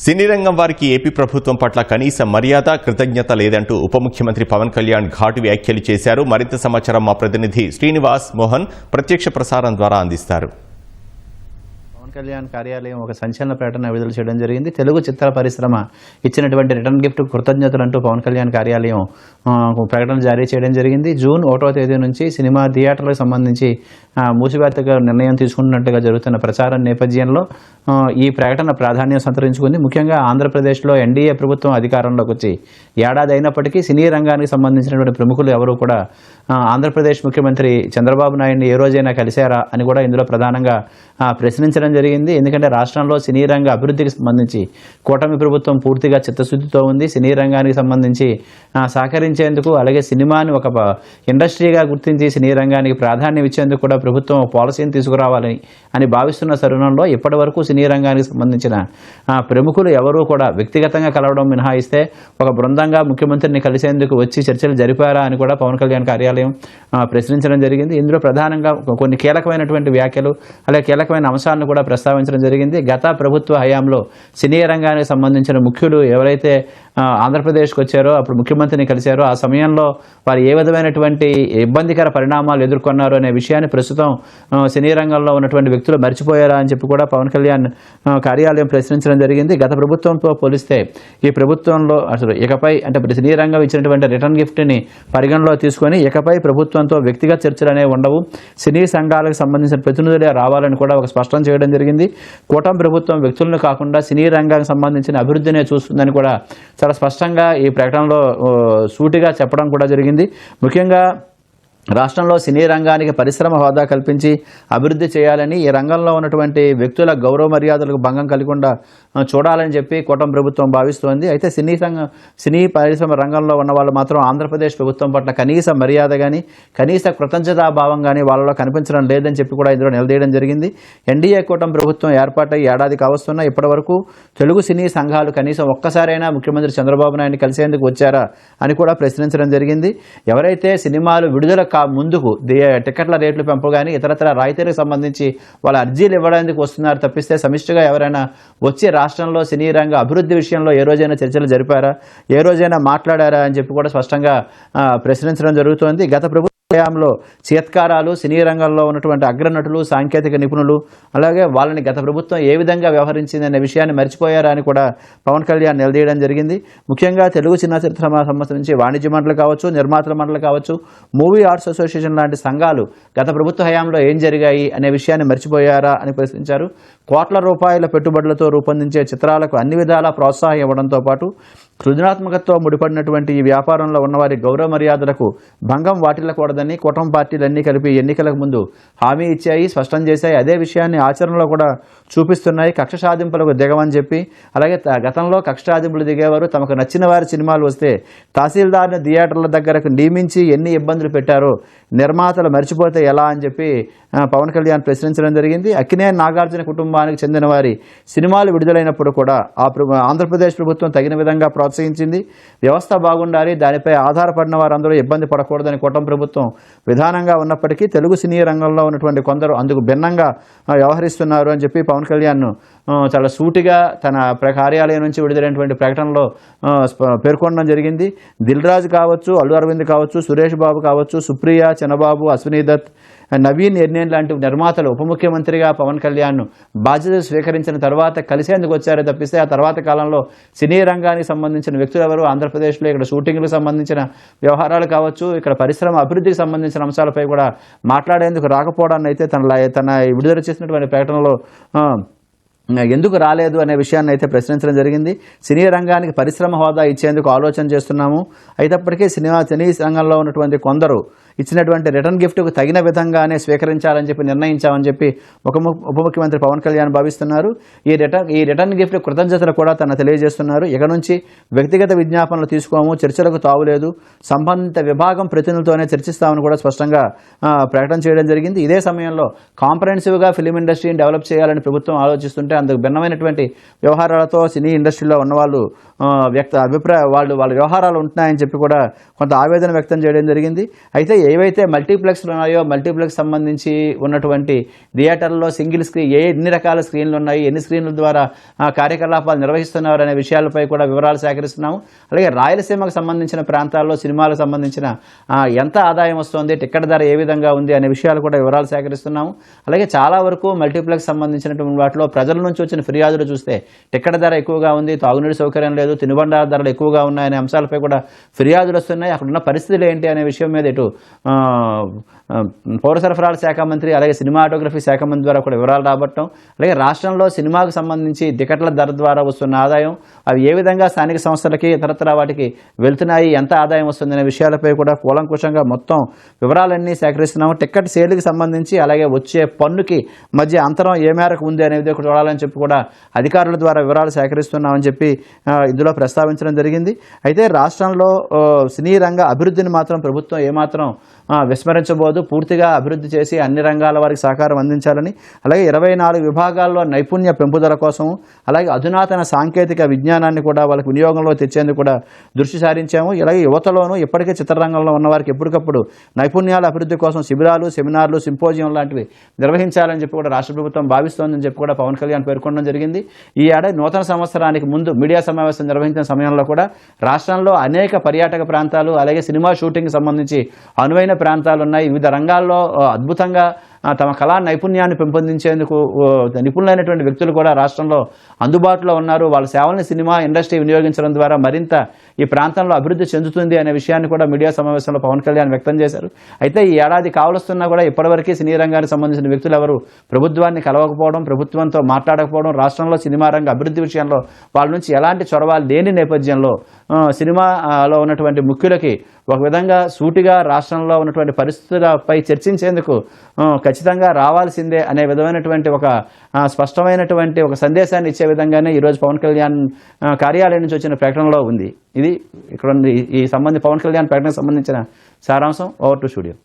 సినీ రంగం వారికి ఏపీ ప్రభుత్వం పట్ల కనీస మర్యాద కృతజ్ఞత లేదంటూ ఉప ముఖ్యమంత్రి పవన్ కళ్యాణ్ ఘాటు వ్యాఖ్యలు చేశారు. మరింత సమాచారం మా ప్రతినిధి శ్రీనివాస్ మోహన్ ప్రత్యక్ష ప్రసారం ద్వారా అందిస్తారు. కళ్యాణ్ కార్యాలయం ఒక సంచలన ప్రకటన విడుదల చేయడం జరిగింది. తెలుగు చిత్ర పరిశ్రమ ఇచ్చినటువంటి రిటర్న్ గిఫ్ట్ కృతజ్ఞతలు అంటూ పవన్ కళ్యాణ్ కార్యాలయం ప్రకటన జారీ చేయడం జరిగింది. జూన్ 1వ తేదీ నుంచి సినిమా థియేటర్లకు సంబంధించి మూసివేతగా నిర్ణయం తీసుకున్నట్టుగా జరుగుతున్న ప్రచారం నేపథ్యంలో ఈ ప్రకటన ప్రాధాన్యం సంతరించుకుంది. ముఖ్యంగా ఆంధ్రప్రదేశ్లో ఎన్డీఏ ప్రభుత్వం అధికారంలోకి వచ్చి ఏడాది అయినప్పటికీ సినీ రంగానికి సంబంధించినటువంటి ప్రముఖులు ఎవరు కూడా ఆంధ్రప్రదేశ్ ముఖ్యమంత్రి చంద్రబాబు నాయుడిని ఏ రోజైనా కలిశారా అని కూడా ఇందులో ప్రధానంగా ప్రశ్నించడం జరిగింది. ఎందుకంటే రాష్ట్రంలో సినీ రంగ అభివృద్ధికి సంబంధించి కూటమి ప్రభుత్వం పూర్తిగా చిత్తశుద్ధితో ఉంది. సినీ రంగానికి సంబంధించి సహకరించేందుకు, అలాగే సినిమాని ఒక ఇండస్ట్రీగా గుర్తించి సినీ రంగానికి ప్రాధాన్యం ఇచ్చేందుకు కూడా ప్రభుత్వం పాలసీని తీసుకురావాలని అని భావిస్తున్న తరుణంలో ఇప్పటి వరకు సినీ రంగానికి సంబంధించిన ప్రముఖులు ఎవరూ కూడా వ్యక్తిగతంగా కలవడం మినహాయిస్తే ఒక బృందంగా ముఖ్యమంత్రిని కలిసేందుకు వచ్చి చర్చలు జరిపారా అని కూడా పవన్ కళ్యాణ్ కార్యాలయం ప్రశ్నించడం జరిగింది. ఇందులో ప్రధానంగా కొన్ని కీలకమైనటువంటి వ్యాఖ్యలు, అలాగే కీలకమైన అంశాలను కూడా ప్రస్తావించడం జరిగింది. గత ప్రభుత్వ హయాంలో సినీ రంగానికి సంబంధించిన ముఖ్యులు ఎవరైతే ఆంధ్రప్రదేశ్కి వచ్చారో, అప్పుడు ముఖ్యమంత్రిని కలిశారో, ఆ సమయంలో వారు ఏ విధమైనటువంటి ఇబ్బందికర పరిణామాలు ఎదుర్కొన్నారు అనే విషయాన్ని ప్రస్తుతం సినీ రంగంలో ఉన్నటువంటి వ్యక్తులు మర్చిపోయారా అని చెప్పి కూడా పవన్ కళ్యాణ్ కార్యాలయం ప్రశ్నించడం జరిగింది. గత ప్రభుత్వంతో పోలిస్తే ఈ ప్రభుత్వంలో అసలు ఇకపై అంటే సినీ రంగం ఇచ్చినటువంటి రిటర్న్ గిఫ్ట్ని పరిగణలో తీసుకొని ఇకపై ప్రభుత్వంతో వ్యక్తిగత చర్చలు అనేవి ఉండవు, సినీ సంఘాలకు సంబంధించిన ప్రతినిధులే రావాలని కూడా ఒక స్పష్టం చేయడం జరిగింది. కూటమి ప్రభుత్వం వ్యక్తులను కాకుండా సినీ రంగానికి సంబంధించిన అభివృద్ధినే చూస్తుందని కూడా చాలా స్పష్టంగా ఈ ప్రకటనలో సూటిగా చెప్పడం కూడా జరిగింది. ముఖ్యంగా రాష్ట్రంలో సినీ రంగానికి పరిశ్రమ హోదా కల్పించి అభివృద్ధి చేయాలని, ఈ రంగంలో ఉన్నటువంటి వ్యక్తుల గౌరవ మర్యాదలకు భంగం కలగకుండా చూడాలని చెప్పి కూటమి ప్రభుత్వం భావిస్తోంది. అయితే సినీ పరిశ్రమ రంగంలో ఉన్న వాళ్ళు మాత్రం ఆంధ్రప్రదేశ్ ప్రభుత్వం పట్ల కనీస మర్యాద కానీ, కనీస కృతజ్ఞతాభావం కానీ వాళ్ళలో కనిపించడం లేదని చెప్పి కూడా ఇందులో నిలదీయడం జరిగింది. ఎన్డీఏ కూటమి ప్రభుత్వం ఏర్పాటై ఏడాది కావస్తున్నా ఇప్పటి వరకు తెలుగు సినీ సంఘాలు కనీసం ఒక్కసారైనా ముఖ్యమంత్రి చంద్రబాబు నాయుడిని కలిసేందుకు వచ్చారా అని కూడా ప్రశ్నించడం జరిగింది. ఎవరైతే సినిమాలు విడుదల ముందుకు టికెట్ల రేట్లు పెంపు కానీ ఇతరతర రాయితీలకు సంబంధించి వాళ్ళ అర్జీలు ఇవ్వడానికి వస్తున్నారు తప్పిస్తే సమిష్టిగా ఎవరైనా వచ్చి రాష్ట్రంలో సినీ రంగ అభివృద్ధి విషయంలో ఏ రోజైనా చర్చలు జరిపారా, ఏ రోజైనా మాట్లాడారా అని చెప్పి కూడా స్పష్టంగా ప్రశ్నించడం జరుగుతోంది. గత ప్రభుత్వం లో చేత్కారాలు, సినీ రంగంలో ఉన్నటువంటి అగ్రనటులు, సాంకేతిక నిపుణులు, అలాగే వాళ్ళని గత ప్రభుత్వం ఏ విధంగా వ్యవహరించిందనే విషయాన్ని మర్చిపోయారా అని కూడా పవన్ కళ్యాణ్ నిలదీయడం జరిగింది. ముఖ్యంగా తెలుగు చిన్న చిత్ర సంబంధించి వాణిజ్య మండలి కావచ్చు, నిర్మాతల మండలి కావచ్చు, మూవీ ఆర్ట్స్ అసోసియేషన్ లాంటి సంఘాలు గత ప్రభుత్వ హయాంలో ఏం జరిగాయి అనే విషయాన్ని మర్చిపోయారా అని ప్రశ్నించారు. కోట్ల రూపాయల పెట్టుబడులతో రూపొందించే చిత్రాలకు అన్ని విధాలా ప్రోత్సాహం ఇవ్వడంతో పాటు సృజనాత్మకతతో ముడిపడినటువంటి ఈ వ్యాపారంలో ఉన్నవారి గౌరవ మర్యాదలకు భంగం వాటిల్లకూడదని కూటమి పార్టీలన్నీ కలిపి ఎన్నికలకు ముందు హామీ ఇచ్చాయి, స్పష్టం చేశాయి. అదే విషయాన్ని ఆచరణలో కూడా చూపిస్తున్నాయి. కక్ష సాధింపులకు దిగమని చెప్పి, అలాగే గతంలో కక్ష సాధింపులు దిగేవారు తమకు నచ్చిన వారి సినిమాలు వస్తే తహసీల్దార్ని థియేటర్ల దగ్గరకు నియమించి ఎన్ని ఇబ్బందులు పెట్టారో నిర్మాతలు మర్చిపోతే ఎలా అని చెప్పి పవన్ కళ్యాణ్ ప్రశ్నించడం జరిగింది. అక్కినేని నాగార్జున కుటుంబానికి చెందిన వారి సినిమాలు విడుదలైనప్పుడు కూడా ఆంధ్రప్రదేశ్ ప్రభుత్వం తగిన విధంగా ప్రోత్సహించింది. వ్యవస్థ బాగుండాలి, దానిపై ఆధారపడిన వారందరూ ఇబ్బంది పడకూడదని కూటమి ప్రభుత్వం విధానంగా ఉన్నప్పటికీ తెలుగు సినీ రంగంలో ఉన్నటువంటి కొందరు అందుకు భిన్నంగా వ్యవహరిస్తున్నారు అని చెప్పి పవన్ కళ్యాణ్ చాలా సూటిగా తన కార్యాలయం నుంచి విడుదలైనటువంటి ప్రకటనలో పేర్కొనడం జరిగింది. దిల్ రాజు కావచ్చు, అల్లు అరవింద్ కావచ్చు, సురేష్ బాబు కావచ్చు, సుప్రియ, చంద్రబాబు, అశ్వినీ దత్, నవీన్ ఎర్నేన్ లాంటి నిర్మాతలు ఉప ముఖ్యమంత్రిగా పవన్ కళ్యాణ్ బాధ్యతలు స్వీకరించిన తర్వాత కలిసేందుకు వచ్చారే తప్పిస్తే ఆ తర్వాత కాలంలో సినీ రంగానికి సంబంధించిన వ్యక్తులు ఎవరు ఆంధ్రప్రదేశ్లో ఇక్కడ షూటింగ్లకు సంబంధించిన వ్యవహారాలు కావచ్చు, ఇక్కడ పరిశ్రమ అభివృద్ధికి సంబంధించిన అంశాలపై కూడా మాట్లాడేందుకు రాకపోవడాన్ని అయితే తన విడుదల చేసినటువంటి ప్రకటనలో ఎందుకు రాలేదు అనే విషయాన్ని అయితే ప్రశ్నించడం జరిగింది. సినీ రంగానికి పరిశ్రమ హోదా ఇచ్చేందుకు ఆలోచన చేస్తున్నాము, అయినప్పటికీ సినీ రంగంలో ఉన్నటువంటి కొందరు ఇచ్చినటువంటి రిటర్న్ గిఫ్ట్కు తగిన విధంగానే స్వీకరించాలని చెప్పి నిర్ణయించామని చెప్పి ఉప ముఖ్యమంత్రి పవన్ కళ్యాణ్ భావిస్తున్నారు. ఈ రిటర్న్ గిఫ్ట్ కృతజ్ఞతలు కూడా తన తెలియజేస్తున్నారు. ఇక నుంచి వ్యక్తిగత విజ్ఞాపనలు తీసుకోము, చర్చలకు తావులేదు, సంబంధిత విభాగం ప్రతినిధులతోనే చర్చిస్తామని కూడా స్పష్టంగా ప్రకటన చేయడం జరిగింది. ఇదే సమయంలో కాంప్రహెన్సివ్గా ఫిలిం ఇండస్ట్రీని డెవలప్ చేయాలని ప్రభుత్వం ఆలోచిస్తుంటే అందుకు భిన్నమైనటువంటి వ్యవహారాలతో సినీ ఇండస్ట్రీలో ఉన్నవాళ్ళు వాళ్ళ వ్యవహారాలు ఉంటున్నాయని చెప్పి కూడా కొంత ఆవేదన వ్యక్తం చేయడం జరిగింది. అయితే ఏవైతే మల్టీప్లెక్స్లు ఉన్నాయో మల్టీప్లెక్స్ సంబంధించి ఉన్నటువంటి థియేటర్లో సింగిల్ స్క్రీన్ ఎన్ని రకాల స్క్రీన్లు ఉన్నాయి, ఎన్ని స్క్రీన్ల ద్వారా కార్యకలాపాలు నిర్వహిస్తున్నారు అనే విషయాలపై కూడా వివరాలు సేకరిస్తున్నాము. అలాగే రాయలసీమకు సంబంధించిన ప్రాంతాల్లో సినిమాలకు సంబంధించిన ఎంత ఆదాయం వస్తుంది, టికెట్ ధర ఏ విధంగా ఉంది అనే విషయాలు కూడా వివరాలు సేకరిస్తున్నాము. అలాగే చాలా వరకు మల్టీప్లెక్స్ సంబంధించినటువంటి వాటిలో ప్రజల నుంచి వచ్చిన ఫిర్యాదులు చూస్తే టికెట్ ధర ఎక్కువగా ఉంది, తాగునీటి సౌకర్యం లేదు, తినుబండార ధరలు ఎక్కువగా ఉన్నాయనే అంశాలపై కూడా ఫిర్యాదులు వస్తున్నాయి. అక్కడ ఉన్న పరిస్థితులు ఏంటి అనే విషయం మీద ఇటు పౌర సరఫరాల శాఖ మంత్రి అలాగే సినిమాటోగ్రఫీ శాఖ మంత్రి ద్వారా కూడా వివరాలు రాబట్టడం, అలాగే రాష్ట్రంలో సినిమాకు సంబంధించి టికెట్ల ధర ద్వారా వస్తున్న ఆదాయం అవి ఏ విధంగా స్థానిక సంస్థలకి ఇతరత్ర వాటికి వెళ్తున్నాయి, ఎంత ఆదాయం వస్తుందనే విషయాలపై కూడా కూలంకుషంగా మొత్తం వివరాలన్నీ సేకరిస్తున్నాము. టికెట్ సేల్కి సంబంధించి అలాగే వచ్చే పన్నుకి మధ్య అంతరం ఏ మేరకు ఉంది అనేది చూడాలని చెప్పి కూడా అధికారుల ద్వారా వివరాలు సేకరిస్తున్నామని చెప్పి ఇందులో ప్రస్తావించడం జరిగింది. అయితే రాష్ట్రంలో సినీ రంగ అభివృద్ధిని మాత్రం ప్రభుత్వం ఏమాత్రం విస్మరించబోదు, పూర్తిగా అభివృద్ధి చేసి అన్ని రంగాల వారికి సహకారం అందించాలని, అలాగే 24 విభాగాల్లో నైపుణ్య పెంపుదల కోసం అలాగే అధునాతన సాంకేతిక విజ్ఞానాన్ని కూడా వాళ్ళకి వినియోగంలో తెచ్చేందుకు కూడా దృష్టి సారించాము. ఇలాగే యువతలోనూ ఇప్పటికే చిత్రరంగంలో ఉన్న వారికి ఎప్పటికప్పుడు నైపుణ్యాల అభివృద్ధి కోసం శిబిరాలు, సెమినార్లు, సింపోజియం లాంటివి నిర్వహించాలని చెప్పి కూడా రాష్ట్ర ప్రభుత్వం భావిస్తోందని చెప్పి కూడా పవన్ కళ్యాణ్ పేర్కొనడం జరిగింది. ఈ ఏడాది నూతన సంవత్సరానికి ముందు మీడియా సమావేశం నిర్వహించిన సమయంలో కూడా రాష్ట్రంలో అనేక పర్యాటక ప్రాంతాలు అలాగే సినిమా షూటింగ్ సంబంధించి అనువైన ప్రాంతాలు ఉన్నాయి. వివిధ రంగాల్లో అద్భుతంగా తమ కళా నైపుణ్యాన్ని పెంపొందించేందుకు నిపుణులైనటువంటి వ్యక్తులు కూడా రాష్ట్రంలో అందుబాటులో ఉన్నారు. వాళ్ళ సేవల్ని సినిమా ఇండస్ట్రీ వినియోగించడం ద్వారా మరింత ఈ ప్రాంతంలో అభివృద్ధి చెందుతుంది అనే విషయాన్ని కూడా మీడియా సమావేశంలో పవన్ కళ్యాణ్ వ్యక్తం చేశారు. అయితే ఈ ఏడాది కావలస్తున్నా కూడా ఇప్పటివరకు సినీ రంగానికి సంబంధించిన వ్యక్తులు ఎవరు ప్రభుత్వాన్ని కలవకపోవడం, ప్రభుత్వంతో మాట్లాడకపోవడం, రాష్ట్రంలో సినిమా రంగ అభివృద్ధి విషయంలో వాళ్ళ నుంచి ఎలాంటి చొరవ లేని నేపథ్యంలో సినిమాలో ఉన్నటువంటి ముఖ్యులకి ఒక విధంగా సూటిగా రాష్ట్రంలో ఉన్నటువంటి పరిస్థితులపై చర్చించేందుకు ఖచ్చితంగా రావాల్సిందే అనే విధమైనటువంటి ఒక స్పష్టమైనటువంటి ఒక సందేశాన్ని ఇచ్చే విధంగానే ఈరోజు పవన్ కళ్యాణ్ కార్యాలయం నుంచి వచ్చిన ప్రకటనలో ఉంది. ఇది ఇక్కడ ఈ పవన్ కళ్యాణ్ ప్రకటనకు సంబంధించిన సారాంశం. Over to studio.